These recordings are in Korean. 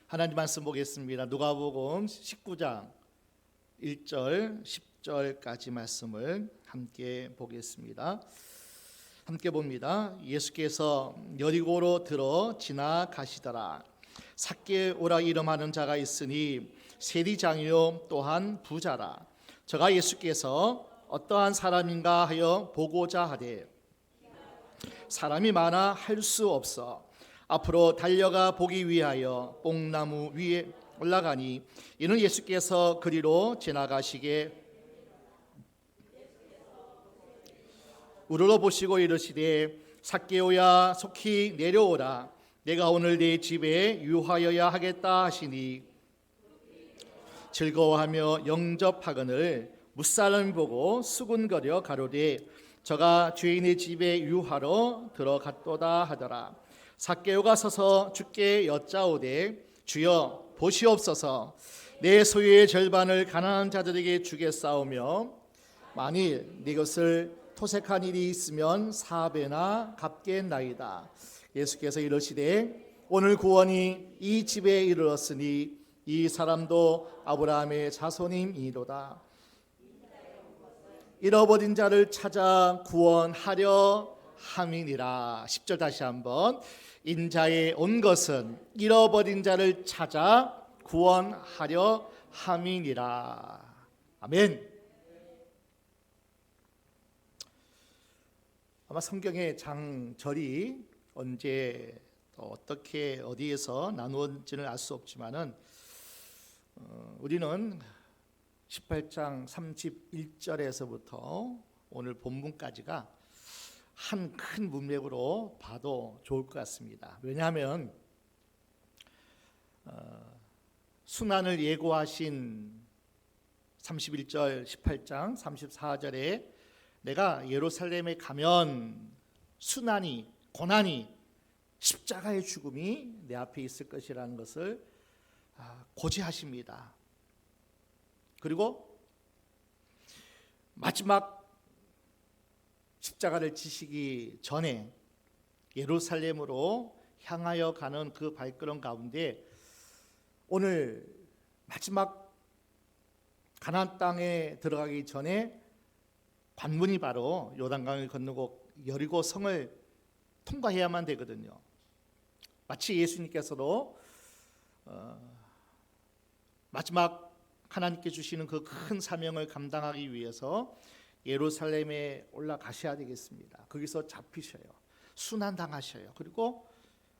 하나님 말씀 보겠습니다. 누가복음 19장 1절 10절까지 말씀을 함께 보겠습니다. 함께 봅니다. 예수께서 여리고로 들어 지나가시더라. 삭개오라 이름하는 자가 있으니 세리장이요 또한 부자라. 저가 예수께서 어떠한 사람인가 하여 보고자 하되 사람이 많아 할 수 없어 앞으로 달려가 보기 위하여 뽕나무 위에 올라가니 이는 예수께서 그리로 지나가시게 우러러 보시고 이르시되 삭개오야 속히 내려오라. 내가 오늘 네 집에 유하여야 하겠다 하시니 즐거워하며 영접하거늘 무사람이 보고 수군거려 가로되 저가 주인의 집에 유하러 들어갔도다 하더라. 삭개오가 서서 주께 여짜오되 주여 보시옵소서 내 소유의 절반을 가난한 자들에게 주겠사오며 만일 네 것을 토색한 일이 있으면 4배나 갚겠나이다. 예수께서 이르시되 오늘 구원이 이 집에 이르렀으니 이 사람도 아브라함의 자손임이로다. 잃어버린 자를 찾아 구원하려 함이니라. 10절 다시 한번. 인자에 온 것은 잃어버린 자를 찾아 구원하려 함이니라. 아멘. 아마 성경의 장절이 언제 어떻게 어디에서 나누어진지는 알 수 없지만은 우리는 18장 31절에서부터 오늘 본문까지가 한 큰 문맥으로 봐도 좋을 것 같습니다. 왜냐하면 순환을 예고하신 31절 18장 34절에 내가 예루살렘에 가면 순환이 고난이 십자가의 죽음이 내 앞에 있을 것이라는 것을 고지하십니다. 그리고 마지막 십자가를 지시기 전에 예루살렘으로 향하여 가는 그 발걸음 가운데 오늘 마지막 가나안 땅에 들어가기 전에 관문이 바로 요단강을 건너고 여리고 성을 통과해야만 되거든요. 마치 예수님께서도 마지막 하나님께 주시는 그 큰 사명을 감당하기 위해서 예루살렘에 올라가셔야 되겠습니다. 거기서 잡히셔요. 순환당하셔요. 그리고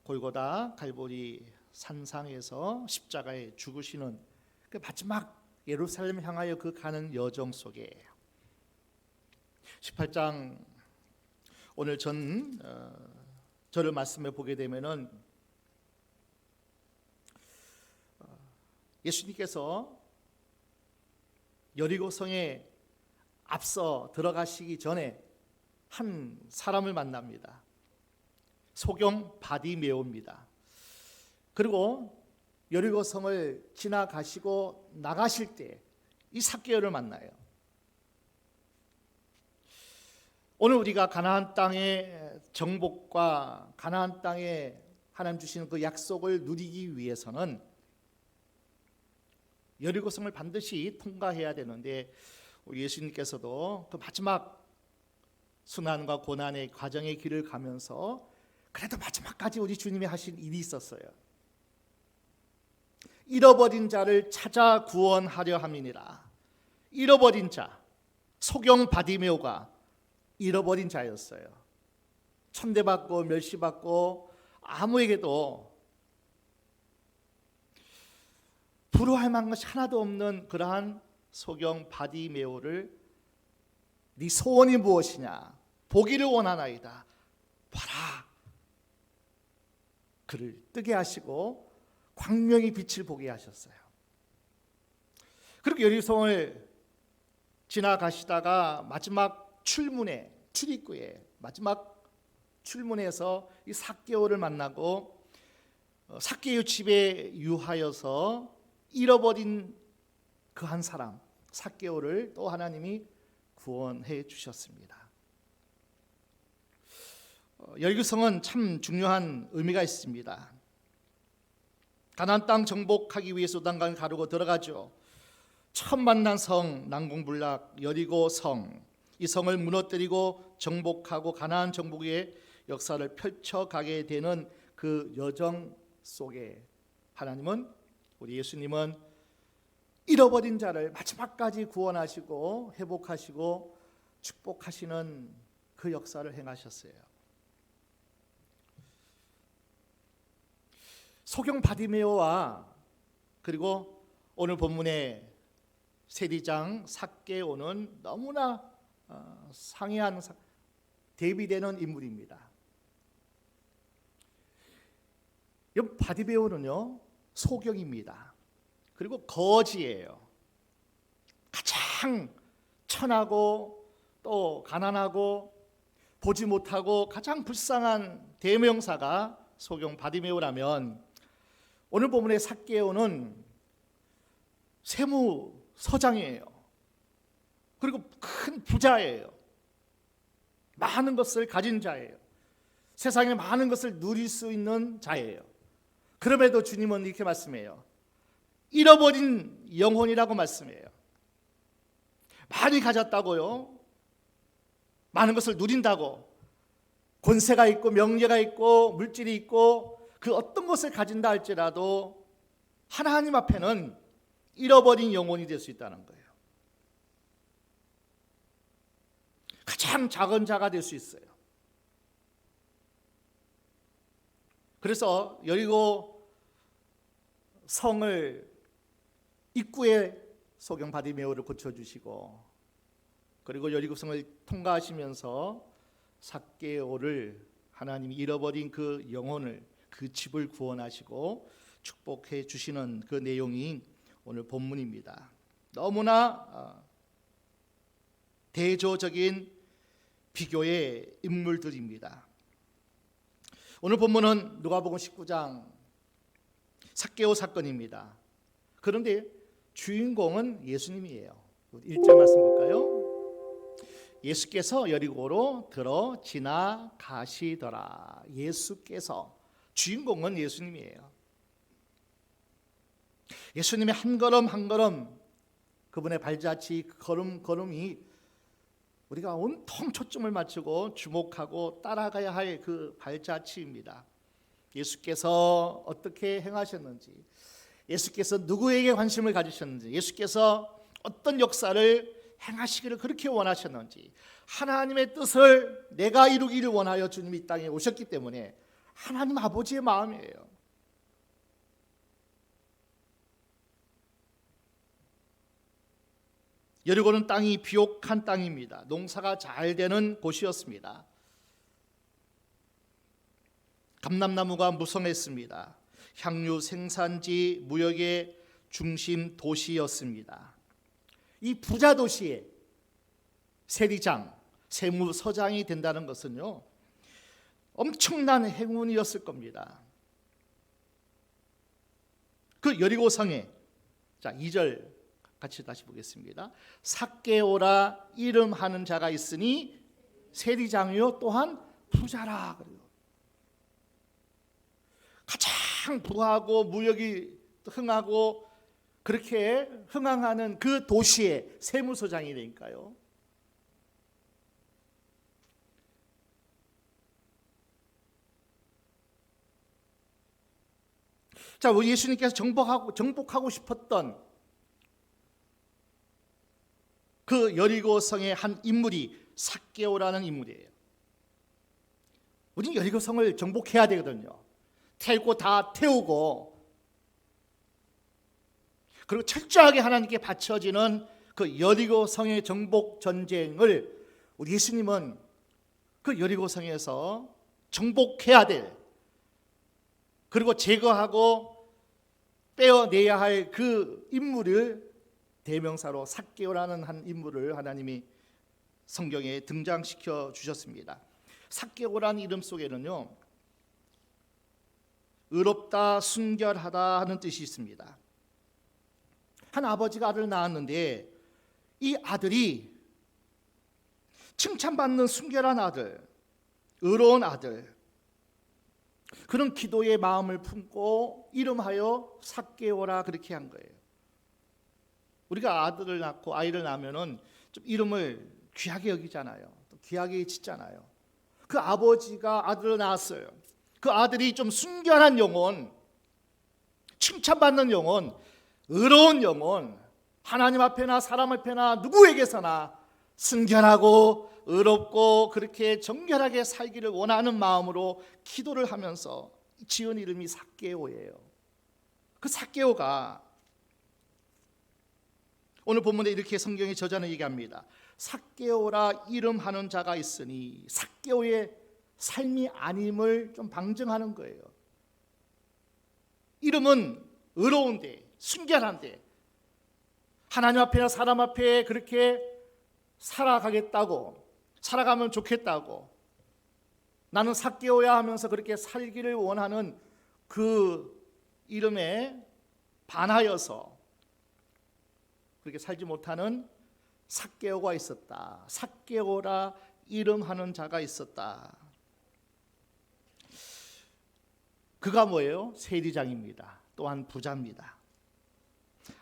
골고다 갈보리 산상에서 십자가에 죽으시는 그 마지막 예루살렘 향하여 그 가는 여정 속에 18장 오늘 저를 말씀해 보게 되면은 예수님께서 여리고성에 앞서 들어가시기 전에 한 사람을 만납니다. 소경 바디메오입니다. 그리고 여리고성을 지나가시고 나가실 때 이 삭개오를 만나요. 오늘 우리가 가나안 땅의 정복과 가나안 땅에 하나님 주시는 그 약속을 누리기 위해서는 여리고성을 반드시 통과해야 되는데 예수님께서도 그 마지막 순환과 고난의 과정의 길을 가면서 그래도 마지막까지 우리 주님이 하신 일이 있었어요. 잃어버린 자를 찾아 구원하려 함이니라. 잃어버린 자, 소경 바디메오가 잃어버린 자였어요. 천대받고 멸시받고 아무에게도 부러워할 만한 것이 하나도 없는 그러한 소경 바디메오를 네 소원이 무엇이냐 보기를 원하나이다 봐라. 그를 뜨게 하시고 광명의 빛을 보게 하셨어요. 그리고 여리고성을 지나가시다가 마지막 출입구에 마지막 출문에서 이 삭개오를 만나고 삭개오 집에 유하여서 잃어버린 그 한 사람 삭개오를 또 하나님이 구원해 주셨습니다. 여리고성은 참 중요한 의미가 있습니다. 가나안 땅 정복하기 위해서 요단강을 가르고 들어가죠. 처음 만난 성 난공불락 여리고 성, 이 성을 무너뜨리고 정복하고 가나안 정복의 역사를 펼쳐가게 되는 그 여정 속에 하나님은, 우리 예수님은 잃어버린 자를 마지막까지 구원하시고 회복하시고 축복하시는 그 역사를 행하셨어요. 소경 바디메오와 그리고 오늘 본문의 세리장 삭개오는 너무나 상이한 대비되는 인물입니다. 이 바디메오는요 소경입니다. 그리고 거지예요. 가장 천하고 또 가난하고 보지 못하고 가장 불쌍한 대명사가 소경 바디메오라면, 오늘 본문의 삭개오는 세무서장이에요. 그리고 큰 부자예요. 많은 것을 가진 자예요. 세상에 많은 것을 누릴 수 있는 자예요. 그럼에도 주님은 이렇게 말씀해요. 잃어버린 영혼이라고 말씀해요. 많이 가졌다고요. 많은 것을 누린다고. 권세가 있고 명예가 있고 물질이 있고 그 어떤 것을 가진다 할지라도 하나님 앞에는 잃어버린 영혼이 될 수 있다는 거예요. 가장 작은 자가 될 수 있어요. 그래서 여리고 성을 입구에 소경 바디메오를 고쳐주시고, 그리고 여리고 성을 통과하시면서 삭개오를, 하나님이 잃어버린 그 영혼을, 그 집을 구원하시고 축복해 주시는 그 내용이 오늘 본문입니다. 너무나 대조적인 비교의 인물들입니다. 오늘 본문은 누가복음 19장 삭개오 사건입니다. 그런데 주인공은 예수님이에요. 1절 말씀 볼까요? 예수께서 여리고로 들어 지나가시더라. 예수께서, 주인공은 예수님이에요. 예수님의 한 걸음 한 걸음, 그분의 발자취 걸음이 우리가 온통 초점을 맞추고 주목하고 따라가야 할 그 발자취입니다. 예수께서 어떻게 행하셨는지, 예수께서 누구에게 관심을 가지셨는지, 예수께서 어떤 역사를 행하시기를 그렇게 원하셨는지, 하나님의 뜻을 내가 이루기를 원하여 주님이 이 땅에 오셨기 때문에 하나님 아버지의 마음이에요. 여리고는 땅이 비옥한 땅입니다. 농사가 잘 되는 곳이었습니다. 감람나무가 무성했습니다. 향유 생산지, 무역의 중심 도시였습니다. 이 부자 도시에 세리장, 세무서장이 된다는 것은요, 엄청난 행운이었을 겁니다. 그 여리고성에, 자 2절 같이 다시 보겠습니다. 삭개오라 이름하는 자가 있으니 세리장이요 또한 부자라. 가장 부하고 무역이 흥하고 그렇게 흥황하는 그 도시의 세무서장이 되니까요. 자, 우리 예수님께서 정복하고 싶었던 그 여리고성의 한 인물이 삭개오라는 인물이에요. 우리는 여리고성을 정복해야 되거든요. 태울 거 다 태우고, 그리고 철저하게 하나님께 바쳐지는 그 여리고성의 정복 전쟁을 우리 예수님은 그 여리고성에서 정복해야 될, 그리고 제거하고 빼어내야 할 그 인물을 대명사로 삭개오라는 한 인물을 하나님이 성경에 등장시켜 주셨습니다. 삭개오라는 이름 속에는요, 의롭다, 순결하다 하는 뜻이 있습니다. 한 아버지가 아들을 낳았는데 이 아들이 칭찬받는 순결한 아들, 의로운 아들, 그런 기도의 마음을 품고 이름하여 삭개오라 그렇게 한 거예요. 우리가 아들을 낳고 아이를 낳으면은 좀 이름을 귀하게 여기잖아요. 또 귀하게 짓잖아요. 그 아버지가 아들을 낳았어요. 그 아들이 좀 순결한 영혼, 칭찬받는 영혼, 의로운 영혼, 하나님 앞에나 사람 앞에나 누구에게서나 순결하고 의롭고 그렇게 정결하게 살기를 원하는 마음으로 기도를 하면서 지은 이름이 삭개오예요. 그 삭개오가 오늘 본문에 이렇게 성경이 저자는 얘기합니다. 삭개오라 이름하는 자가 있으니, 삭개오의 삶이 아님을 좀 방증하는 거예요. 이름은 의로운데, 순결한데, 하나님 앞에나 사람 앞에 그렇게 살아가겠다고, 살아가면 좋겠다고, 나는 삭개오야 하면서 그렇게 살기를 원하는 그 이름에 반하여서 그렇게 살지 못하는 삭개오가 있었다. 삭개오라 이름하는 자가 있었다. 그가 뭐예요? 세리장입니다. 또한 부자입니다.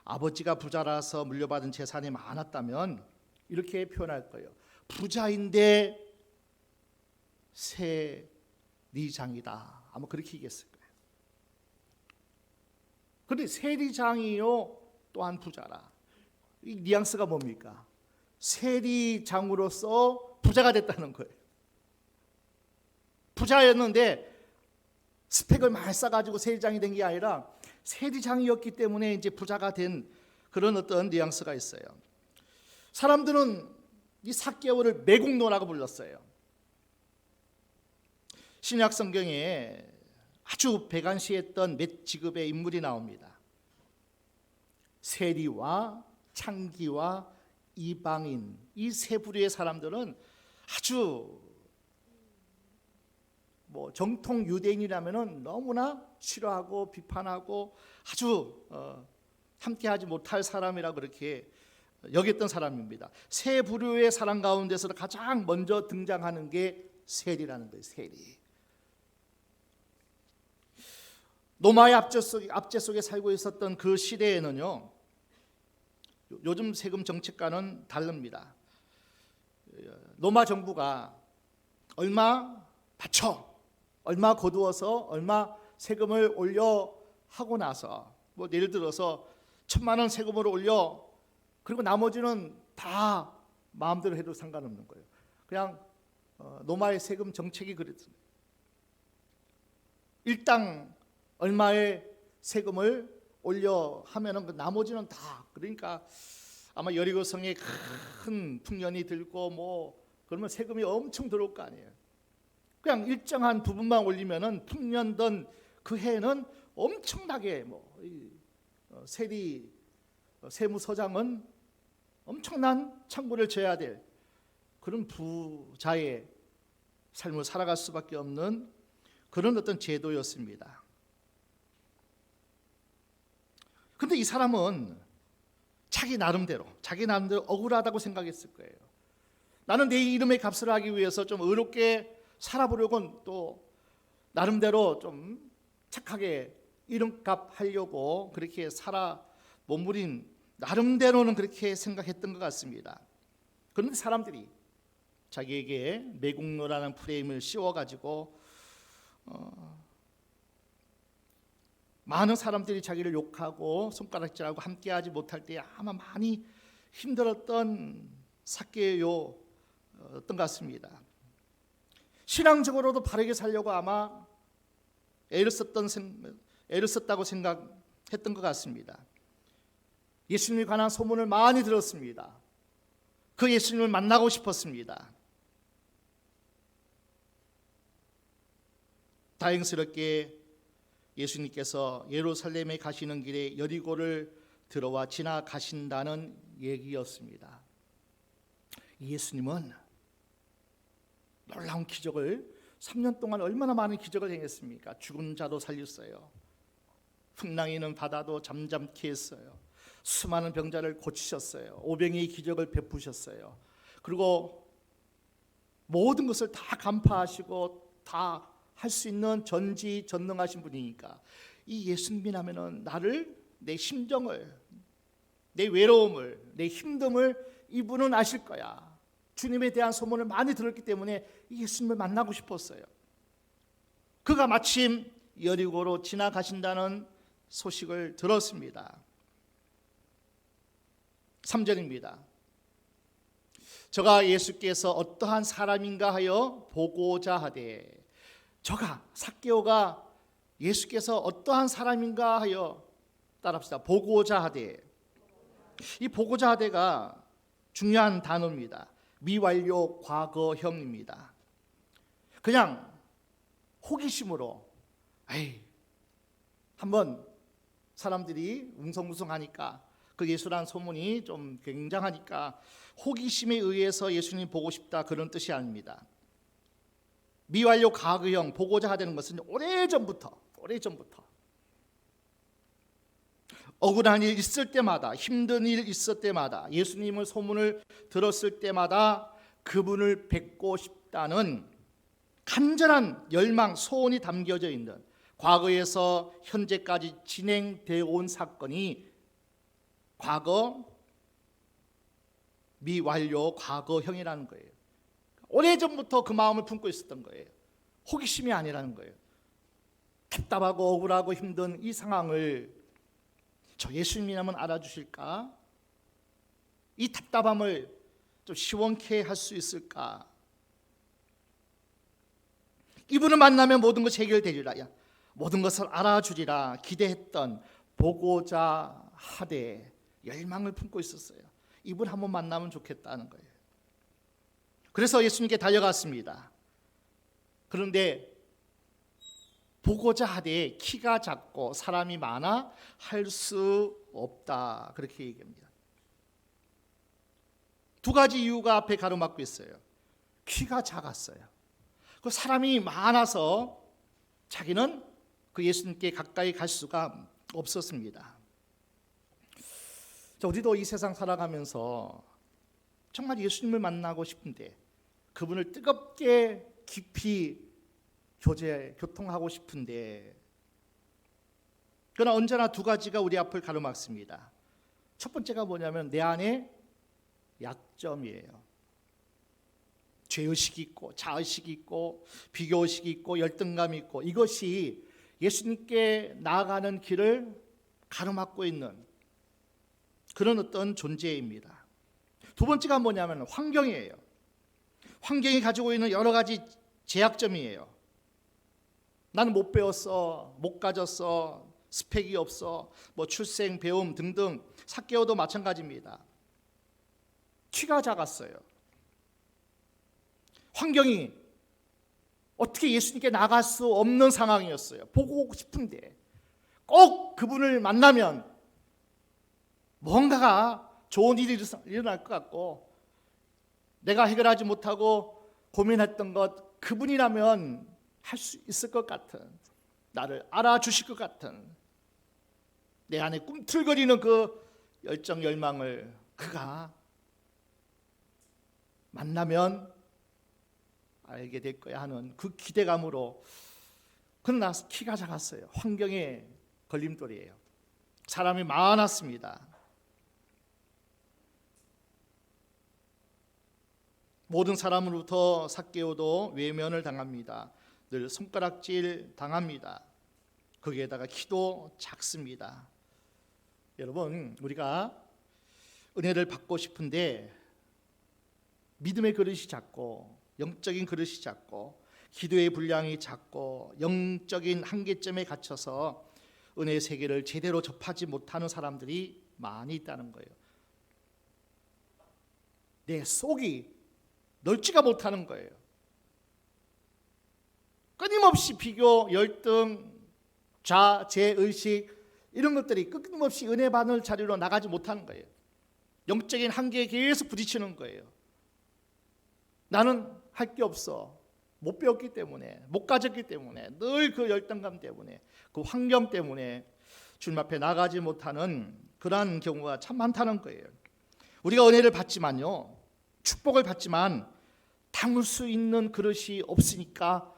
아버지가 부자라서 물려받은 재산이 많았다면 이렇게 표현할 거예요. 부자인데 세리장이다. 아마 그렇게 얘기했을 거예요. 그런데 세리장이요 또한 부자라. 이 뉘앙스가 뭡니까? 세리장으로서 부자가 됐다는 거예요. 부자였는데 스펙을 많이 쌓아가지고 세리장이 된 게 아니라 세리장이었기 때문에 이제 부자가 된 그런 어떤 뉘앙스가 있어요. 사람들은 이 삭개오를 매국노라고 불렀어요. 신약 성경에 아주 배관시했던 몇 직업의 인물이 나옵니다. 세리와 창기와 이방인, 이 세 부류의 사람들은 아주 정통 유대인이라면은 너무나 싫어하고 비판하고 아주 함께하지 못할 사람이라 그렇게 여겼던 사람입니다. 세 부류의 사람 가운데서 가장 먼저 등장하는 게 세리라는 거예요. 세리. 로마의 압제 속에 살고 있었던 그 시대에는요, 요즘 세금 정책과는 다릅니다. 로마 정부가 얼마 바쳐, 얼마 거두어서 얼마 세금을 올려 하고 나서 예를 들어서 1,000,000원 세금을 올려, 그리고 나머지는 다 마음대로 해도 상관없는 거예요. 그냥 로마의 세금 정책이 그랬습니다. 일당 얼마의 세금을 올려 하면은 그 나머지는 다, 그러니까 아마 여리고성에 큰 풍년이 들고 그러면 세금이 엄청 들어올 거 아니에요. 그냥 일정한 부분만 올리면은 풍년던 그 해에는 엄청나게 세무서장은 엄청난 창고를 져야 될 그런 부자의 삶을 살아갈 수밖에 없는 그런 어떤 제도였습니다. 그런데 이 사람은 자기 나름대로 억울하다고 생각했을 거예요. 나는 내 이름의 값을 하기 위해서 좀 의롭게 살아보려고 또 나름대로 좀 착하게 이름값 하려고 그렇게 살아 몸부림, 나름대로는 그렇게 생각했던 것 같습니다. 그런데 사람들이 자기에게 매국노라는 프레임을 씌워가지고 많은 사람들이 자기를 욕하고 손가락질하고 함께하지 못할 때 아마 많이 힘들었던 삭개오였던 것 같습니다. 신앙적으로도 바르게 살려고 아마 애를 썼다고 생각했던 것 같습니다. 예수님에 관한 소문을 많이 들었습니다. 그 예수님을 만나고 싶었습니다. 다행스럽게 예수님께서 예루살렘에 가시는 길에 여리고를 들어와 지나가신다는 얘기였습니다. 예수님은 놀라운 기적을 3년 동안 얼마나 많은 기적을 행했습니까? 죽은 자도 살렸어요. 풍랑이는 바다도 잠잠케 했어요. 수많은 병자를 고치셨어요. 오병이의 기적을 베푸셨어요. 그리고 모든 것을 다 간파하시고 다 할 수 있는 전지전능하신 분이니까 이 예수님이라면은 나를, 내 심정을, 내 외로움을, 내 힘듦을 이분은 아실 거야. 주님에 대한 소문을 많이 들었기 때문에 이 예수님을 만나고 싶었어요. 그가 마침 여리고로 지나가신다는 소식을 들었습니다. 3절입니다. 저가 예수께서 어떠한 사람인가 하여 보고자 하되, 저가 삭개오가 예수께서 어떠한 사람인가 하여, 따라합시다. 보고자 하되. 이 보고자 하되가 중요한 단어입니다. 미완료 과거형입니다. 그냥 호기심으로 한번 사람들이 웅성웅성하니까, 그 예수라는 소문이 좀 굉장하니까 호기심에 의해서 예수님 보고 싶다, 그런 뜻이 아닙니다. 미완료 과거형, 보고자 하다는 것은 오래전부터 억울한 일 있을 때마다, 힘든 일 있을 때마다, 예수님의 소문을 들었을 때마다 그분을 뵙고 싶다는 간절한 열망, 소원이 담겨져 있는, 과거에서 현재까지 진행되어 온 사건이 과거 미완료 과거형이라는 거예요. 오래전부터 그 마음을 품고 있었던 거예요. 호기심이 아니라는 거예요. 답답하고 억울하고 힘든 이 상황을 저 예수님이라면 알아주실까? 이 답답함을 좀 시원케 할 수 있을까? 이분을 만나면 모든 것이 해결되리라, 모든 것을 알아주리라 기대했던, 보고자 하되 열망을 품고 있었어요. 이분 한번 만나면 좋겠다는 거예요. 그래서 예수님께 달려갔습니다. 그런데 보고자 하되 키가 작고 사람이 많아 할 수 없다, 그렇게 얘기합니다. 두 가지 이유가 앞에 가로막고 있어요. 키가 작았어요. 그 사람이 많아서 자기는 그 예수님께 가까이 갈 수가 없었습니다. 자, 우리도 이 세상 살아가면서 정말 예수님을 만나고 싶은데, 그분을 뜨겁게 깊이 교통하고 싶은데, 그러나 언제나 두 가지가 우리 앞을 가로막습니다. 첫 번째가 뭐냐면 내 안에 약점이에요. 죄의식이 있고, 자의식이 있고, 비교의식이 있고, 열등감이 있고, 이것이 예수님께 나아가는 길을 가로막고 있는 그런 어떤 존재입니다. 두 번째가 뭐냐면 환경이에요. 환경이 가지고 있는 여러 가지 제약점이에요. 나는 못 배웠어, 못 가졌어, 스펙이 없어, 출생, 배움 등등. 삭개오도 마찬가지입니다. 키가 작았어요. 환경이 어떻게 예수님께 나갈 수 없는 상황이었어요. 보고 싶은데 꼭 그분을 만나면 뭔가가 좋은 일이 일어날 것 같고, 내가 해결하지 못하고 고민했던 것 그분이라면 할 수 있을 것 같은, 나를 알아주실 것 같은, 내 안에 꿈틀거리는 그 열정, 열망을 그가 만나면 알게 될 거야 하는 그 기대감으로. 그러나 키가 작았어요. 환경의 걸림돌이에요. 사람이 많았습니다. 모든 사람으로부터 삭개오도 외면을 당합니다. 늘 손가락질 당합니다. 거기에다가 키도 작습니다. 여러분, 우리가 은혜를 받고 싶은데 믿음의 그릇이 작고, 영적인 그릇이 작고, 기도의 분량이 작고, 영적인 한계점에 갇혀서 은혜의 세계를 제대로 접하지 못하는 사람들이 많이 있다는 거예요. 내 속이 넓지가 못하는 거예요. 끊임없이 비교, 열등, 자제의식, 이런 것들이 끊임없이 은혜 받을 자리로 나가지 못하는 거예요. 영적인 한계에 계속 부딪히는 거예요. 나는 할 게 없어. 못 배웠기 때문에, 못 가졌기 때문에, 늘 그 열등감 때문에, 그 환경 때문에 주님 앞에 나가지 못하는 그러한 경우가 참 많다는 거예요. 우리가 은혜를 받지만요, 축복을 받지만 담을 수 있는 그릇이 없으니까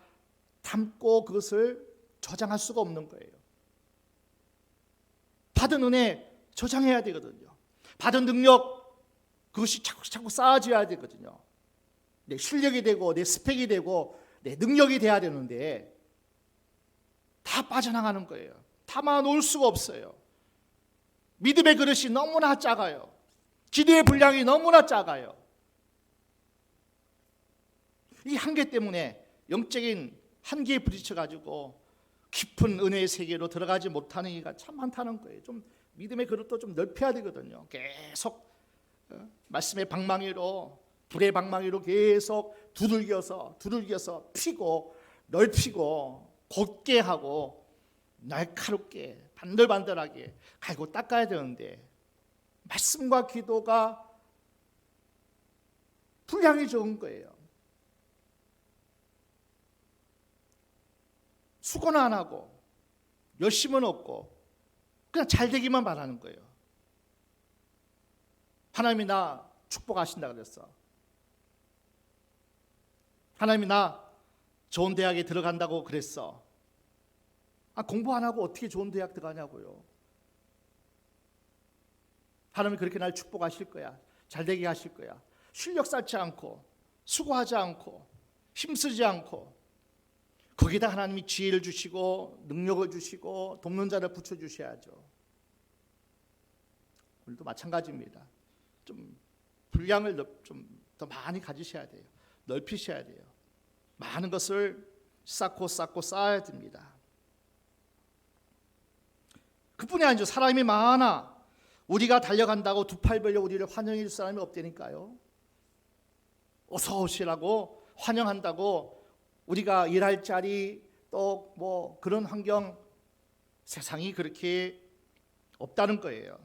담고 그것을 저장할 수가 없는 거예요. 받은 은혜 저장해야 되거든요. 받은 능력 그것이 차곡차곡 쌓아져야 되거든요. 내 실력이 되고 내 스펙이 되고 내 능력이 돼야 되는데 다 빠져나가는 거예요. 담아놓을 수가 없어요. 믿음의 그릇이 너무나 작아요. 기도의 분량이 너무나 작아요. 이 한계 때문에 영적인 한계에 부딪혀가지고 깊은 은혜의 세계로 들어가지 못하는 이가 참 많다는 거예요. 좀 믿음의 그릇도 좀 넓혀야 되거든요. 계속 말씀의 방망이로, 불의 방망이로 계속 두들겨서 피고 넓히고 곧게 하고 날카롭게 반들반들하게 갈고 닦아야 되는데 말씀과 기도가 분량이 적은 거예요. 수고는 안 하고 열심은 없고 그냥 잘 되기만 바라는 거예요. 하나님이 나 축복하신다 그랬어. 하나님이 나 좋은 대학에 들어간다고 그랬어. 공부 안 하고 어떻게 좋은 대학 들어가냐고요. 하나님이 그렇게 날 축복하실 거야. 잘 되게 하실 거야. 실력 쌓지 않고 수고하지 않고 힘쓰지 않고 거기다 하나님이 지혜를 주시고 능력을 주시고 돕는 자를 붙여주셔야죠. 오늘도 마찬가지입니다. 좀 분량을 좀 더 많이 가지셔야 돼요. 넓히셔야 돼요. 많은 것을 쌓고 쌓아야 됩니다. 그뿐이 아니죠. 사람이 많아 우리가 달려간다고 두 팔 벌려 우리를 환영해 줄 사람이 없다니까요. 어서 오시라고 환영한다고 우리가 일할 자리 또 뭐 그런 환경 세상이 그렇게 없다는 거예요.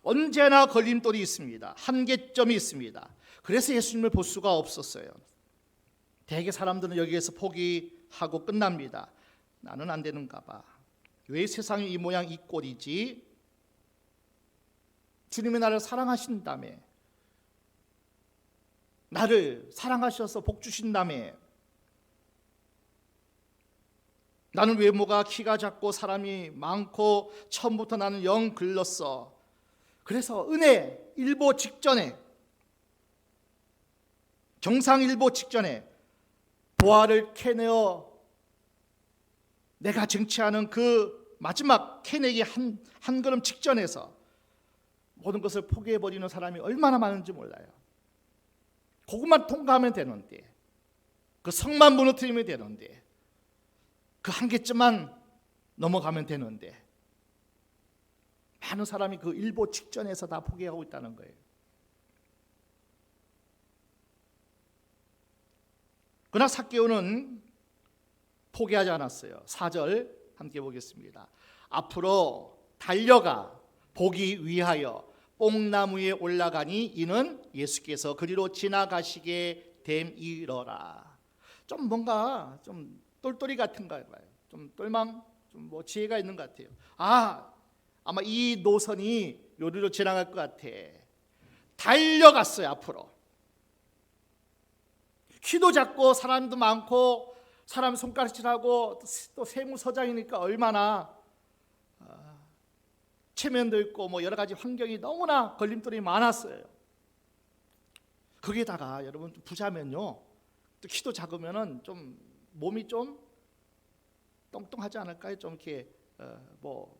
언제나 걸림돌이 있습니다. 한계점이 있습니다. 그래서 예수님을 볼 수가 없었어요. 대개 사람들은 여기에서 포기하고 끝납니다. 나는 안 되는가 봐. 왜 세상이 이 모양 이 꼴이지? 주님이 나를 사랑하신다며, 나를 사랑하셔서 복 주신다며, 나는 외모가 키가 작고 사람이 많고 처음부터 나는 영 글렀어. 그래서 은혜 일보 직전에, 정상 일보 직전에 보화를 캐내어 내가 쟁취하는 그 마지막 캐내기 한 걸음 직전에서 모든 것을 포기해버리는 사람이 얼마나 많은지 몰라요. 그것만 통과하면 되는데, 그 성만 무너뜨리면 되는데, 그 한계점만 넘어가면 되는데 많은 사람이 그 일보 직전에서 다 포기하고 있다는 거예요. 그러나 삭개오는 포기하지 않았어요. 4절 함께 보겠습니다. 앞으로 달려가 보기 위하여 뽕나무에 올라가니 이는 예수께서 그리로 지나가시게 됨이러라. 좀 뭔가 좀 똘똘이 같은가 봐요. 좀 똘망, 좀 뭐 지혜가 있는 것 같아요. 아마 이 노선이 요리로 지나갈 것 같아. 달려갔어요. 앞으로. 키도 작고 사람도 많고 사람 손가락질하고 또 세무서장이니까 얼마나 체면도 있고 뭐 여러 가지 환경이 너무나 걸림돌이 많았어요. 거기에다가 여러분 부자면요, 또 키도 작으면은 좀 몸이 좀 똥똥하지 않을까요? 좀 이렇게 뭐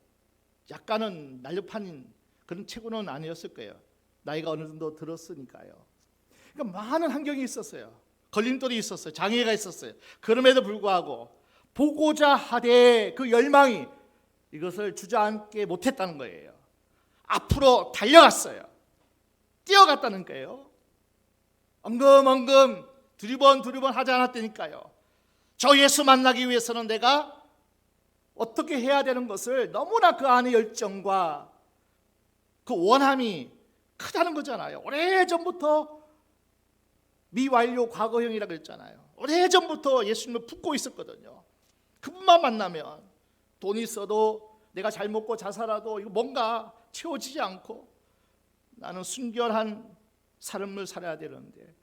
약간은 날렵한 그런 체구는 아니었을 거예요. 나이가 어느 정도 들었으니까요. 그러니까 많은 환경이 있었어요. 걸림돌이 있었어요. 장애가 있었어요. 그럼에도 불구하고 보고자 하되 그 열망이 이것을 주저앉게 못했다는 거예요. 앞으로 달려갔어요. 뛰어갔다는 거예요. 엉금엉금 두리번 하지 않았다니까요. 저 예수 만나기 위해서는 내가 어떻게 해야 되는 것을 너무나 그 안의 열정과 그 원함이 크다는 거잖아요. 오래전부터 미완료 과거형이라고 했잖아요. 오래전부터 예수님을 품고 있었거든요. 그분만 만나면 돈이 있어도 내가 잘 먹고 잘 살아도 이거 뭔가 채워지지 않고 나는 순결한 삶을 살아야 되는데,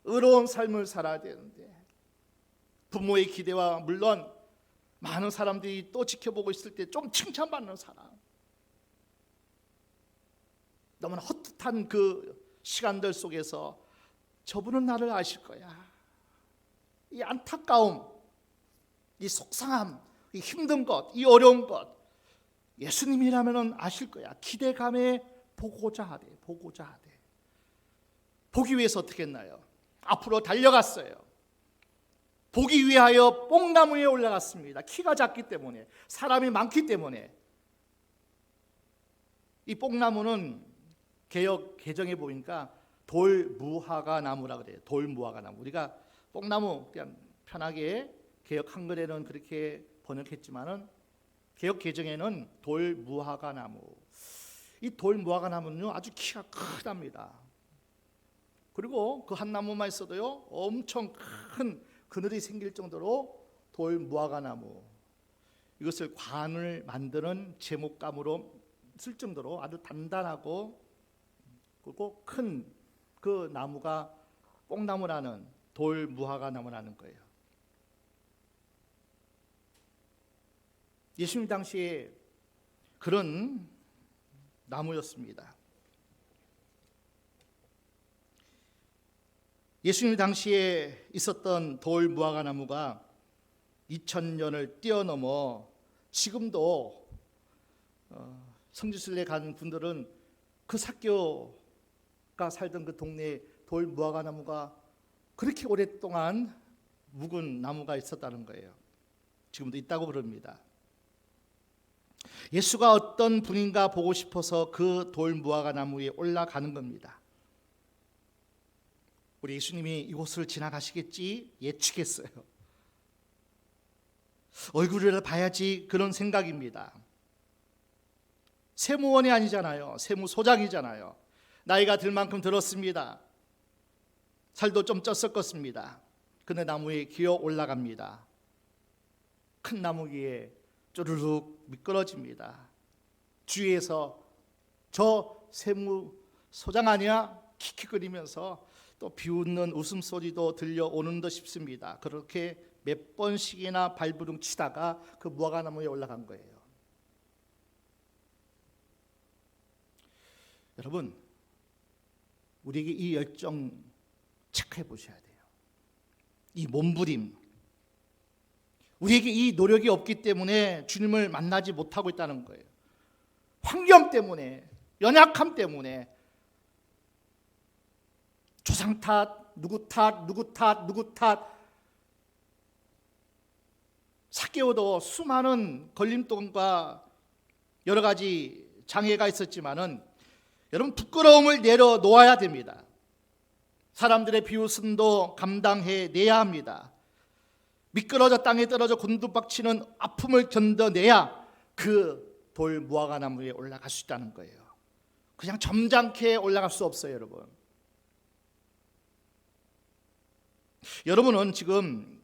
의로운 삶을 살아야 되는데, 부모의 기대와 물론 많은 사람들이 또 지켜보고 있을 때 좀 칭찬받는 사람, 너무나 헛헛한 그 시간들 속에서 저분은 나를 아실 거야. 이 안타까움, 이 속상함, 이 힘든 것, 이 어려운 것, 예수님이라면 아실 거야. 기대감에 보고자 하되. 보기 위해서 어떻게 했나요? 앞으로 달려갔어요. 보기 위하여 뽕나무에 올라갔습니다. 키가 작기 때문에, 사람이 많기 때문에. 이 뽕나무는 개역 개정에 보니까 돌무화과 나무라 그래요. 돌무화과 나무. 우리가 뽕나무 그냥 편하게 개역 한글에는 그렇게 번역했지만은 개역 개정에는 돌무화과 나무. 이 돌무화과 나무는요 아주 키가 크답니다. 그리고 그 한 나무만 있어도요 엄청 큰 그늘이 생길 정도로 돌무화과 나무. 이것을 관을 만드는 제목감으로 쓸 정도로 아주 단단하고 그리고 큰 그 나무가 뽕나무라는 돌무화과 나무라는 거예요. 예수님 당시에 그런 나무였습니다. 예수님 당시에 있었던 돌무화과 나무가 2000년을 뛰어넘어 지금도 성지순례 간 분들은 그 사교가 살던 그 동네에 돌무화과 나무가 그렇게 오랫동안 묵은 나무가 있었다는 거예요. 지금도 있다고 그럽니다. 예수가 어떤 분인가 보고 싶어서 그 돌무화과 나무에 올라가는 겁니다. 우리 예수님이 이곳을 지나가시겠지 예측했어요. 얼굴을 봐야지 그런 생각입니다. 세무원이 아니잖아요. 세무소장이잖아요. 나이가 들 만큼 들었습니다. 살도 좀 쪘었겠습니다. 근데 나무에 기어 올라갑니다. 큰 나무 위에 쪼르륵 미끄러집니다. 주위에서 저 세무소장 아니야? 킥킥거리면서 또 비웃는 웃음소리도 들려오는 듯 싶습니다. 그렇게 몇 번씩이나 발부둥 치다가 그 무화과나무에 올라간 거예요. 여러분, 우리에게 이 열정 체크해 보셔야 돼요. 이 몸부림, 우리에게 이 노력이 없기 때문에 주님을 만나지 못하고 있다는 거예요. 환경 때문에, 연약함 때문에, 조상 탓, 누구 탓, 사개오도 수많은 걸림돌과 여러 가지 장애가 있었지만은 여러분 부끄러움을 내려놓아야 됩니다. 사람들의 비웃음도 감당해내야 합니다. 미끄러져 땅에 떨어져 곤두박치는 아픔을 견뎌내야 그 돌무화과 나무에 올라갈 수 있다는 거예요. 그냥 점잖게 올라갈 수 없어요, 여러분. 여러분은 지금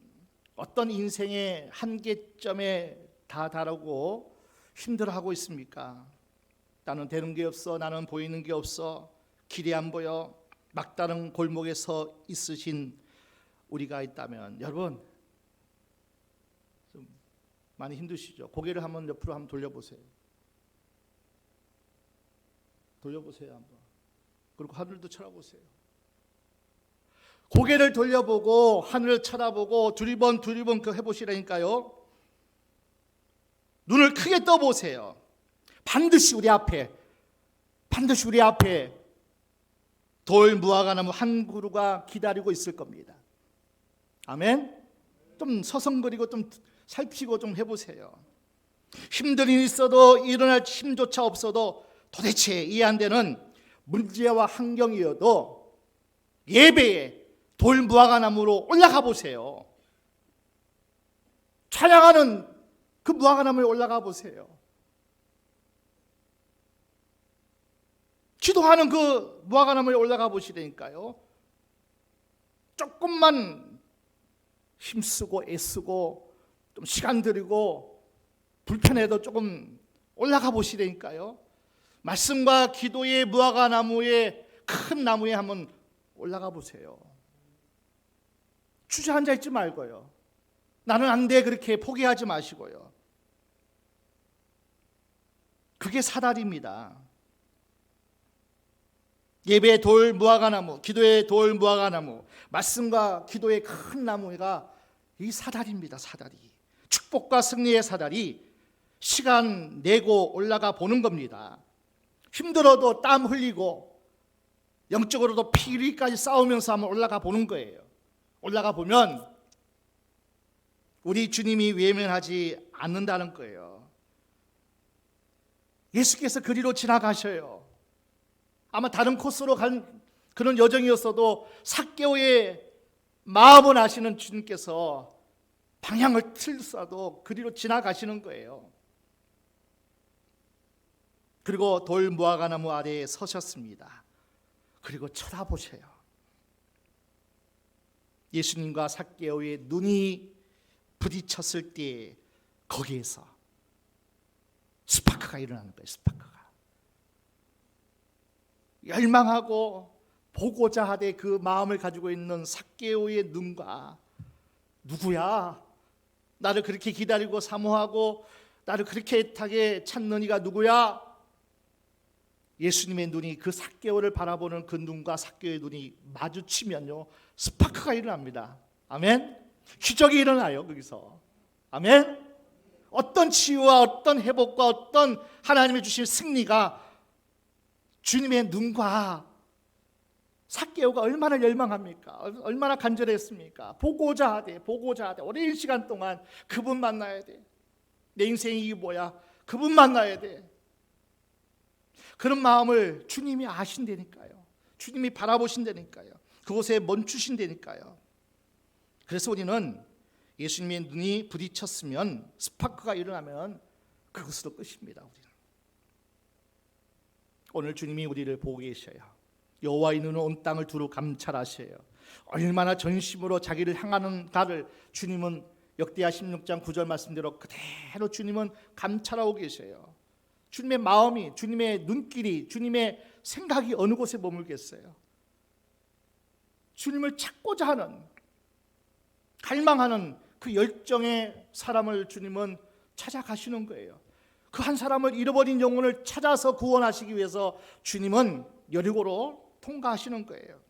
어떤 인생의 한계점에 다다르고 힘들어하고 있습니까? 나는 되는 게 없어, 나는 보이는 게 없어, 길이 안 보여, 막다른 골목에 서 있으신 우리가 있다면 여러분 좀 많이 힘드시죠? 고개를 한번 옆으로 한번 돌려보세요. 한번. 그리고 하늘도 쳐다보세요. 고개를 돌려보고 하늘을 쳐다보고 두리번 그 해보시라니까요. 눈을 크게 떠보세요. 반드시 우리 앞에 돌무화과 나무 한 그루가 기다리고 있을 겁니다. 아멘. 좀 서성거리고 좀 살피고 좀 해보세요. 힘든 일이 있어도 일어날 힘조차 없어도 도대체 이해 안 되는 문제와 환경이어도 예배에 돌무화과 나무로 올라가 보세요. 찬양하는 그 무화과 나무에 올라가 보세요. 기도하는 그 무화과 나무에 올라가 보시라니까요. 조금만 힘쓰고 애쓰고 좀 시간 들이고 불편해도 조금 올라가 보시라니까요. 말씀과 기도의 무화과 나무에 큰 나무에 한번 올라가 보세요. 주저앉아 있지 말고요. 나는 안 돼, 그렇게 포기하지 마시고요. 그게 사다리입니다. 예배의 돌 무화과나무, 기도의 돌 무화과나무, 말씀과 기도의 큰 나무가 이 사다리입니다. 사다리. 축복과 승리의 사다리. 시간 내고 올라가 보는 겁니다. 힘들어도 땀 흘리고 영적으로도 피 흘리기까지 싸우면서 한번 올라가 보는 거예요. 올라가 보면 우리 주님이 외면하지 않는다는 거예요. 예수께서 그리로 지나가셔요. 아마 다른 코스로 간 그런 여정이었어도 삭개오의 마음을 아시는 주님께서 방향을 틀어도 그리로 지나가시는 거예요. 그리고 돌 무화과나무 아래에 서셨습니다. 그리고 쳐다보셔요. 예수님과 삭개오의 눈이 부딪혔을 때 거기에서 스파크가 일어나는 거예요. 스파크가. 열망하고 보고자 하되 그 마음을 가지고 있는 삭개오의 눈과 누구야? 나를 그렇게 기다리고 사모하고 나를 그렇게 애타게 찾는 이가 누구야? 예수님의 눈이 그 삭개오를 바라보는 그 눈과 삭개오의 눈이 마주치면요, 스파크가 일어납니다. 아멘? 기적이 일어나요. 거기서. 아멘? 어떤 치유와 어떤 회복과 어떤 하나님이 주신 승리가 주님의 눈과 삭개오가 얼마나 열망합니까? 얼마나 간절했습니까? 보고자 하되 오랜 시간 동안 그분 만나야 돼. 내 인생이 이게 뭐야? 그분 만나야 돼. 그런 마음을 주님이 아신다니까요. 주님이 바라보신다니까요. 그곳에 멈추신다니까요. 그래서 우리는 예수님의 눈이 부딪혔으면, 스파크가 일어나면 그것으로 끝입니다. 우리는. 오늘 주님이 우리를 보고 계셔요. 여호와의 눈은 온 땅을 두루 감찰하셔요. 얼마나 전심으로 자기를 향하는가를 주님은 역대하 16장 9절 말씀대로 그대로 주님은 감찰하고 계셔요. 주님의 마음이, 주님의 눈길이, 주님의 생각이 어느 곳에 머물겠어요? 주님을 찾고자 하는, 갈망하는 그 열정의 사람을 주님은 찾아가시는 거예요. 그 한 사람을 잃어버린 영혼을 찾아서 구원하시기 위해서 주님은 여리고로 통과하시는 거예요.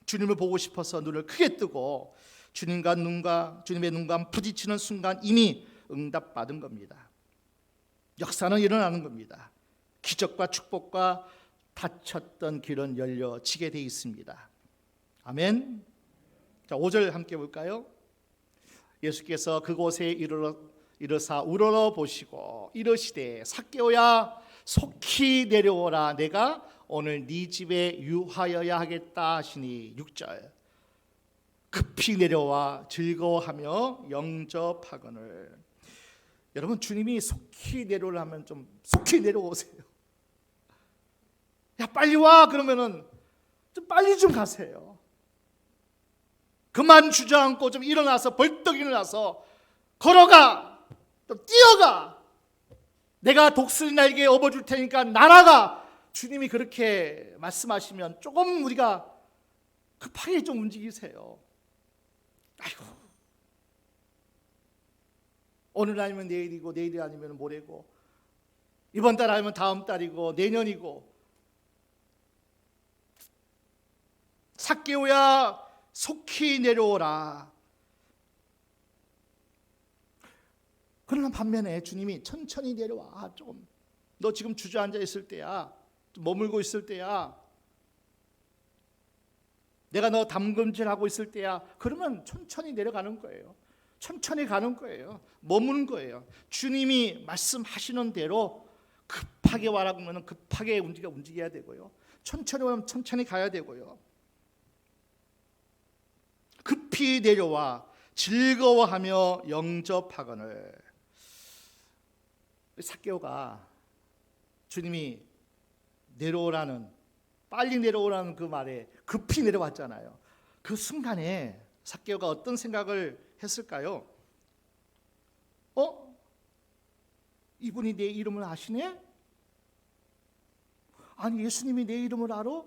주님을 보고 싶어서 눈을 크게 뜨고 주님의 눈과 부딪히는 순간 이미 응답받은 겁니다. 역사는 일어나는 겁니다. 기적과 축복과 닫혔던 길은 열려지게 되어 있습니다. 아멘. 자, 5절 함께 볼까요? 예수께서 그곳에 이르사 우러러 보시고 이르시되 삭개오야 속히 내려오라. 내가 오늘 네 집에 유하여야 하겠다 하시니. 6절. 급히 내려와 즐거워하며 영접하거늘. 여러분, 주님이 속히 내려오라면 좀 속히 내려오세요. 야, 빨리 와 그러면은 좀 빨리 좀 가세요. 그만 주저앉고 좀 일어나서, 벌떡 일어나서 걸어가, 좀 뛰어가. 내가 독수리 날개에 업어줄 테니까 날아가. 주님이 그렇게 말씀하시면 조금 우리가 급하게 좀 움직이세요. 아이고, 오늘 아니면 내일이고 내일이 아니면 모레고 이번 달 아니면 다음 달이고 내년이고. 삭개오야 속히 내려오라. 그러나 반면에 주님이 천천히 내려와. 조금, 너 지금 주저앉아 있을 때야, 머물고 있을 때야, 내가 너 담금질하고 있을 때야. 그러면 천천히 내려가는 거예요. 천천히 가는 거예요. 머무는 거예요. 주님이 말씀하시는 대로 급하게 와라 그러면 급하게 움직여야 되고요. 천천히 오면 천천히 가야 되고요. 급히 내려와 즐거워하며 영접하거늘. 삭개오가 주님이 내려오라는, 빨리 내려오라는 그 말에 급히 내려왔잖아요. 그 순간에 삭개오가 어떤 생각을 했을까요? 이분이 내 이름을 아시네? 아니, 예수님이 내 이름을 알아?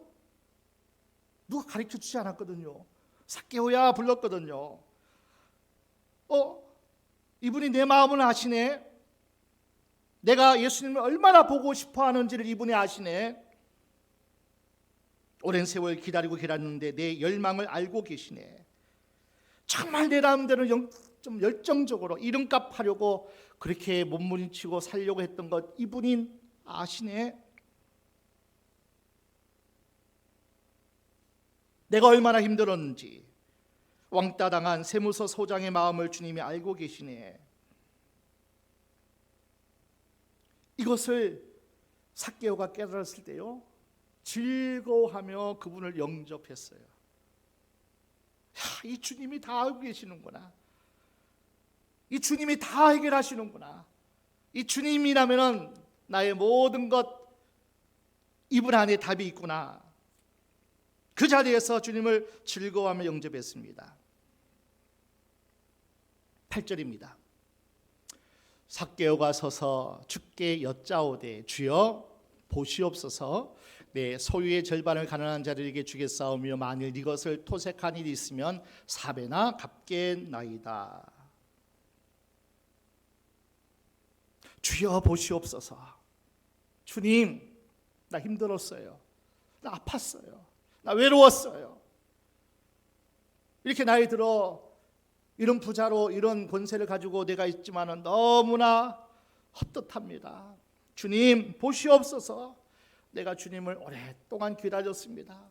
누가 가르쳐 주지 않았거든요. 삭개오야 불렀거든요. 이분이 내 마음을 아시네. 내가 예수님을 얼마나 보고 싶어 하는지를 이분이 아시네. 오랜 세월 기다리고 기다렸는데 내 열망을 알고 계시네. 정말 내 마음대로 좀 열정적으로 이름값 하려고 그렇게 몸부림치고 살려고 했던 것 이분이 아시네. 내가 얼마나 힘들었는지 왕따 당한 세무서 소장의 마음을 주님이 알고 계시네. 이것을 삭개오가 깨달았을 때요, 즐거워하며 그분을 영접했어요. 이 주님이 다 알고 계시는구나. 이 주님이 다 해결하시는구나. 이 주님이라면 나의 모든 것 이분 안에 답이 있구나. 그 자리에서 주님을 즐거워하며 영접했습니다. 8절입니다. 삭개오가 서서 주께 여짜오되 주여 보시옵소서 내 소유의 절반을 가난한 자들에게 주겠사오며 만일 이것을 토색한 일이 있으면 4배나 갚겠나이다. 주여 보시옵소서. 주님, 나 힘들었어요. 나 아팠어요. 나 외로웠어요. 이렇게 나이 들어 이런 부자로 이런 권세를 가지고 내가 있지만은 너무나 헛헛합니다. 주님 보시옵소서. 내가 주님을 오랫동안 기다렸습니다.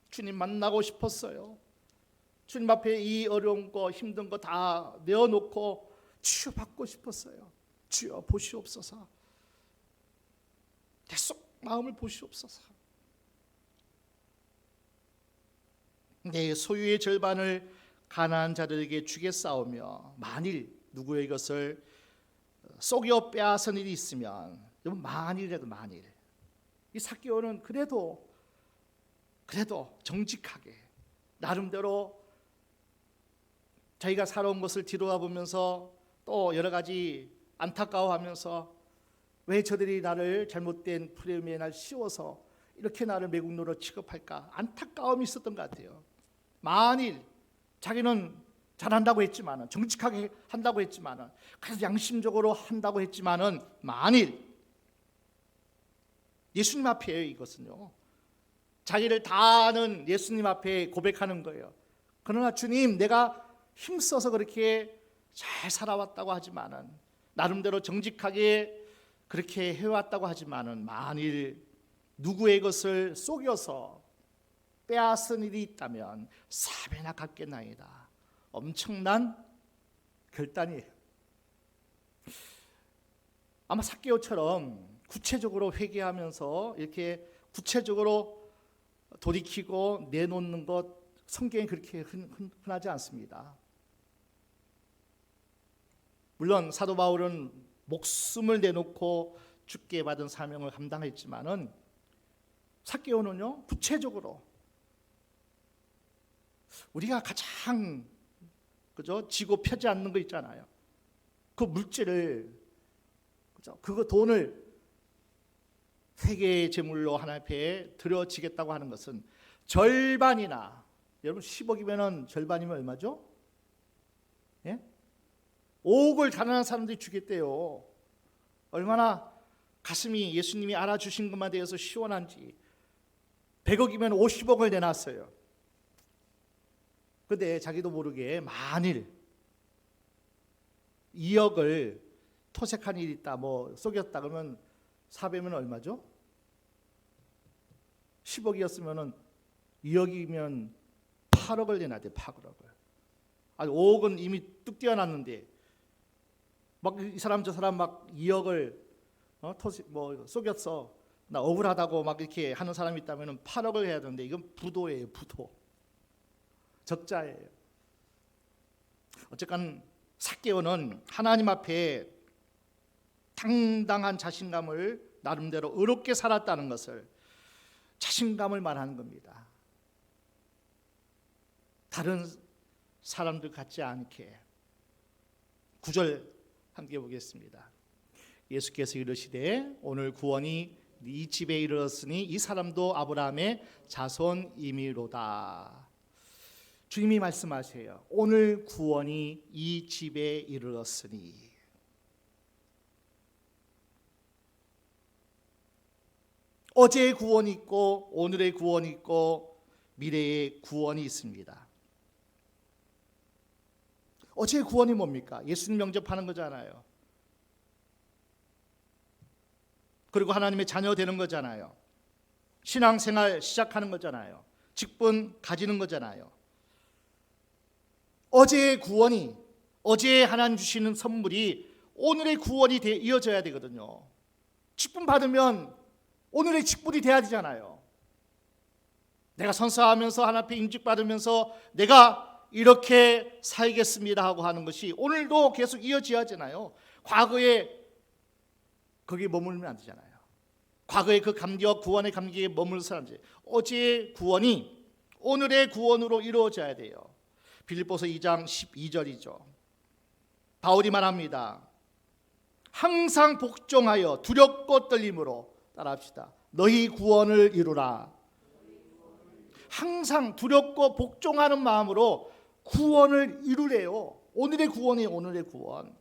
주님 만나고 싶었어요. 주님 앞에 이 어려운 거 힘든 거 다 내어놓고 치유받고 싶었어요. 주여 보시옵소서. 내 속 마음을 보시옵소서. 내 소유의 절반을 가난한 자들에게 주겠사오며 만일 누구의 것을 속여 빼앗은 일이 있으면, 만일이라도 만일, 이 삭개오는 그래도 정직하게 나름대로 자기가 살아온 것을 뒤돌아보면서 또 여러 가지 안타까워하면서 왜 저들이 나를 잘못된 프레임에 날 씌워서 이렇게 나를 매국노로 취급할까 안타까움이 있었던 것 같아요. 만일 자기는 잘한다고 했지만은, 정직하게 한다고 했지만은, 그래서 양심적으로 한다고 했지만은, 만일 예수님 앞이에요. 이것은요, 자기를 다 아는 예수님 앞에 고백하는 거예요. 그러나 주님, 내가 힘써서 그렇게 잘 살아왔다고 하지만은, 나름대로 정직하게 그렇게 해왔다고 하지만은, 만일 누구의 것을 속여서 빼앗은 일이 있다면 4배나 갚겠나이다. 엄청난 결단이에요. 아마 삭개오처럼 구체적으로 회개하면서 이렇게 구체적으로 돌이키고 내놓는 것, 성경에 그렇게 흔하지 않습니다. 물론 사도 바울은 목숨을 내놓고 죽게 받은 사명을 감당했지만은, 삭개오는요, 구체적으로 우리가 가장 지고 펴지 않는 거 있잖아요. 그 물질을, 그거 돈을 회개의 제물로 하나님 앞에 드려지겠다고 하는 것은 절반이나, 여러분 10억이면 절반이면 얼마죠? 예? 5억을 가난한 사람들이 주겠대요. 얼마나 가슴이 예수님이 알아주신 것만 대해서 시원한지. 100억이면 50억을 내놨어요. 근데 자기도 모르게 만일 2억을 토색한 일이 있다, 속였다 그러면 4배면 얼마죠? 10억이었으면 2억이면 8억을 내놔야 돼. 8억을. 아니 5억은 이미 뚝 떼어놨는데 막 이 사람 저 사람 막 2억을 속였어. 나 억울하다고 막 이렇게 하는 사람이 있다면 8억을 해야 되는데, 이건 부도예요. 부도. 적자예요. 어쨌건 삭개오는 하나님 앞에 당당한 자신감을, 나름대로 의롭게 살았다는 것을, 자신감을 말하는 겁니다. 다른 사람들 같지 않게. 9절 함께 보겠습니다. 예수께서 이르시되 오늘 구원이 네 집에 이르렀으니 이 사람도 아브라함의 자손이미로다. 주님이 말씀하세요. 오늘 구원이 이 집에 이르렀으니. 어제의 구원이 있고 오늘의 구원이 있고 미래의 구원이 있습니다. 어제의 구원이 뭡니까? 예수님 영접하는 거잖아요. 그리고 하나님의 자녀 되는 거잖아요. 신앙생활 시작하는 거잖아요. 직분 가지는 거잖아요. 어제의 구원이, 어제의 하나님 주시는 선물이 오늘의 구원이 이어져야 되거든요. 직분 받으면 오늘의 직분이 돼야 되잖아요. 내가 선서하면서 하나님 앞에 임직받으면서 내가 이렇게 살겠습니다 하고 하는 것이 오늘도 계속 이어져야 하잖아요. 과거에 거기에 머물면 안 되잖아요. 과거의 그 감격, 구원의 감격에 머물러서 안 돼요. 어제의 구원이 오늘의 구원으로 이루어져야 돼요. 빌립보서 2장 12절이죠. 바울이 말합니다. 항상 복종하여 두렵고 떨림으로, 따라합시다. 너희 구원을 이루라. 항상 두렵고 복종하는 마음으로 구원을 이루래요. 오늘의 구원이에요. 오늘의 구원.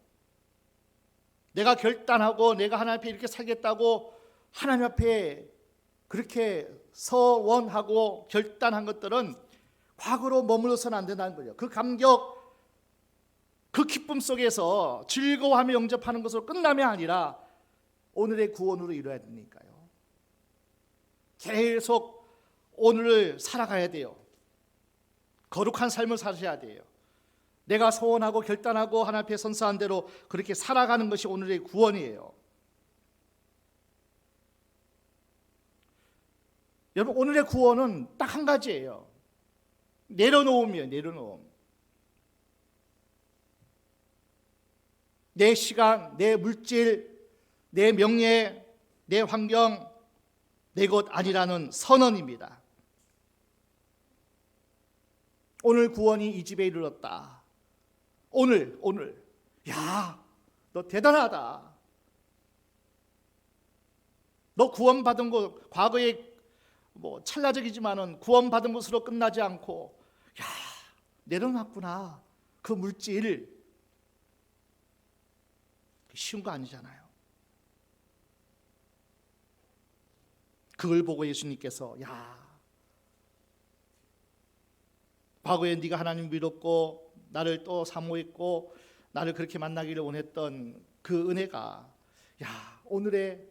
내가 결단하고 내가 하나님 앞에 이렇게 살겠다고 하나님 앞에 그렇게 서원하고 결단한 것들은 과거로 머물러서는 안 된다는 거예요. 그 감격, 그 기쁨 속에서 즐거워하며 영접하는 것으로 끝남이 아니라 오늘의 구원으로 이루어야 되니까요. 계속 오늘을 살아가야 돼요. 거룩한 삶을 사셔야 돼요. 내가 소원하고 결단하고 하나님 앞에 선서한 대로 그렇게 살아가는 것이 오늘의 구원이에요. 여러분, 오늘의 구원은 딱 한 가지예요. 내려놓음이에요. 내려놓음. 내 시간, 내 물질, 내 명예, 내 환경, 내 것 아니라는 선언입니다. 오늘 구원이 이 집에 이르렀다. 오늘. 야, 너 대단하다. 너 구원받은 거 과거에 찰나적이지만은 구원받은 것으로 끝나지 않고, 야, 내려놨구나. 그 물질 쉬운 거 아니잖아요. 그걸 보고 예수님께서, 야, 과거에 네가 하나님 믿었고 나를 또 사모했고 나를 그렇게 만나기를 원했던 그 은혜가, 야, 오늘의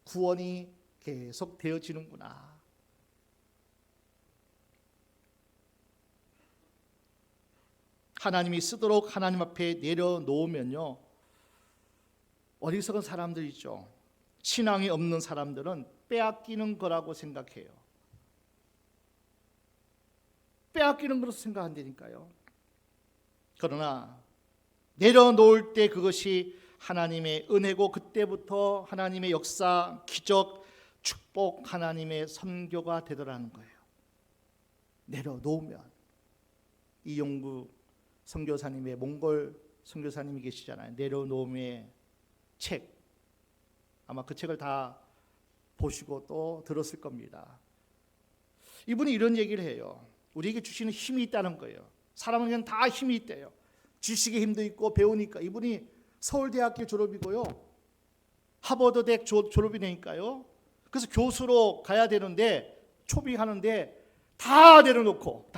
구원이 계속 되어지는구나. 하나님이 쓰도록 하나님 앞에 내려놓으면요, 어리석은 사람들이죠. 신앙이 없는 사람들은 빼앗기는 거라고 생각해요. 빼앗기는 거로 생각한다니까요. 그러나 내려놓을 때 그것이 하나님의 은혜고, 그때부터 하나님의 역사, 기적, 축복, 하나님의 선교가 되더라는 거예요. 내려놓으면. 이용구 선교사님의, 몽골 선교사님이 계시잖아요. 내려놓음의 책, 아마 그 책을 다 보시고 또 들었을 겁니다. 이분이 이런 얘기를 해요. 우리에게 주시는 힘이 있다는 거예요. 사람은 그냥 다 힘이 있대요. 지식의 힘도 있고 배우니까. 이분이 서울대학교 졸업이고요, 하버드대 졸업이니까요. 그래서 교수로 가야 되는데, 초빙하는데 다 내려놓고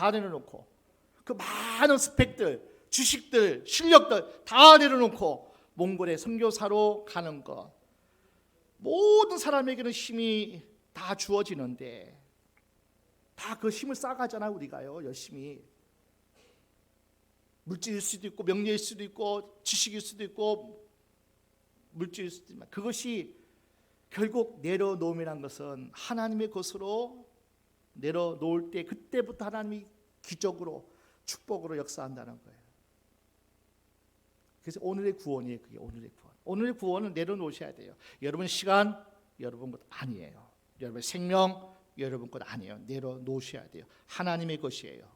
그 많은 스펙들, 지식들, 실력들 다 내려놓고 몽골에 선교사로 가는 것. 모든 사람에게는 힘이 다 주어지는데 다 그 힘을 쌓아가잖아요. 우리가요, 열심히. 물질일 수도 있고 명예일 수도 있고 지식일 수도 있고 물질일 수도 있지만, 그것이 결국 내려놓음이란 것은 하나님의 것으로 내려놓을 때, 그때부터 하나님이 기적으로, 축복으로 역사한다는 거예요. 그래서 오늘의 구원이에요. 그게 오늘의 구원. 오늘의 구원은 내려놓으셔야 돼요. 여러분 시간, 여러분 것 아니에요. 여러분 생명, 여러분 것 아니에요. 내려놓으셔야 돼요. 하나님의 것이에요.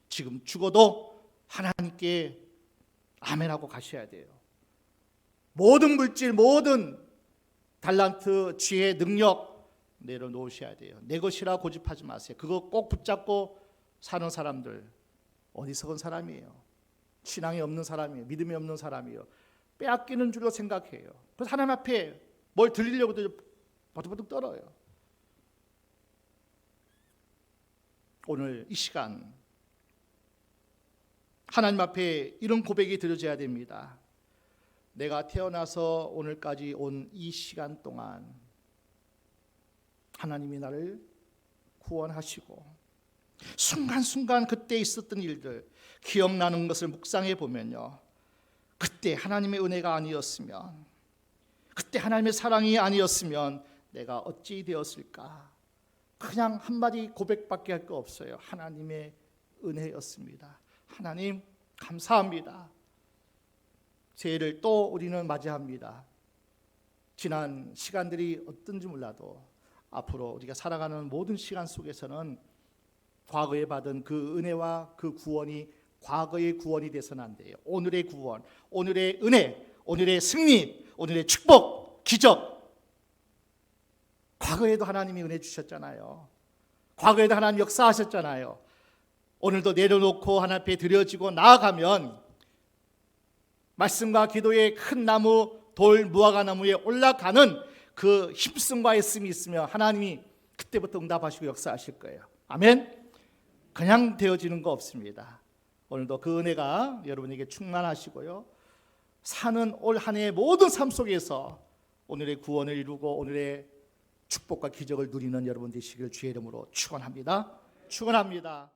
지금 죽어도 하나님께 아멘하고 가셔야 돼요. 모든 물질, 모든 달란트, 지혜, 능력 내려놓으셔야 돼요. 내 것이라 고집하지 마세요. 그거 꼭 붙잡고 사는 사람들, 어리석은 사람이에요. 신앙이 없는 사람이에요. 믿음이 없는 사람이에요. 빼앗기는 줄로 생각해요. 그래서 하나님 앞에 뭘 드리려고도 버득버득 떨어요. 오늘 이 시간 하나님 앞에 이런 고백이 드려져야 됩니다. 내가 태어나서 오늘까지 온 이 시간 동안 하나님이 나를 구원하시고 순간순간 그때 있었던 일들 기억나는 것을 묵상해 보면요, 그때 하나님의 은혜가 아니었으면, 그때 하나님의 사랑이 아니었으면 내가 어찌 되었을까? 그냥 한마디 고백밖에 할 거 없어요. 하나님의 은혜였습니다. 하나님 감사합니다. 새해를 또 우리는 맞이합니다. 지난 시간들이 어떤지 몰라도 앞으로 우리가 살아가는 모든 시간 속에서는 과거에 받은 그 은혜와 그 구원이 과거의 구원이 돼서는 안 돼요. 오늘의 구원, 오늘의 은혜, 오늘의 승리, 오늘의 축복, 기적. 과거에도 하나님이 은혜 주셨잖아요. 과거에도 하나님 역사하셨잖아요. 오늘도 내려놓고 하나님 앞에 드려지고 나아가면 말씀과 기도의 큰 나무, 돌, 무화과 나무에 올라가는 그 힘씀과 애씀이 있으면 하나님이 그때부터 응답하시고 역사하실 거예요. 아멘. 그냥 되어지는 거 없습니다. 오늘도 그 은혜가 여러분에게 충만하시고요, 사는 올 한 해의 모든 삶 속에서 오늘의 구원을 이루고 오늘의 축복과 기적을 누리는 여러분 되시길 주의 이름으로 축원합니다. 축원합니다.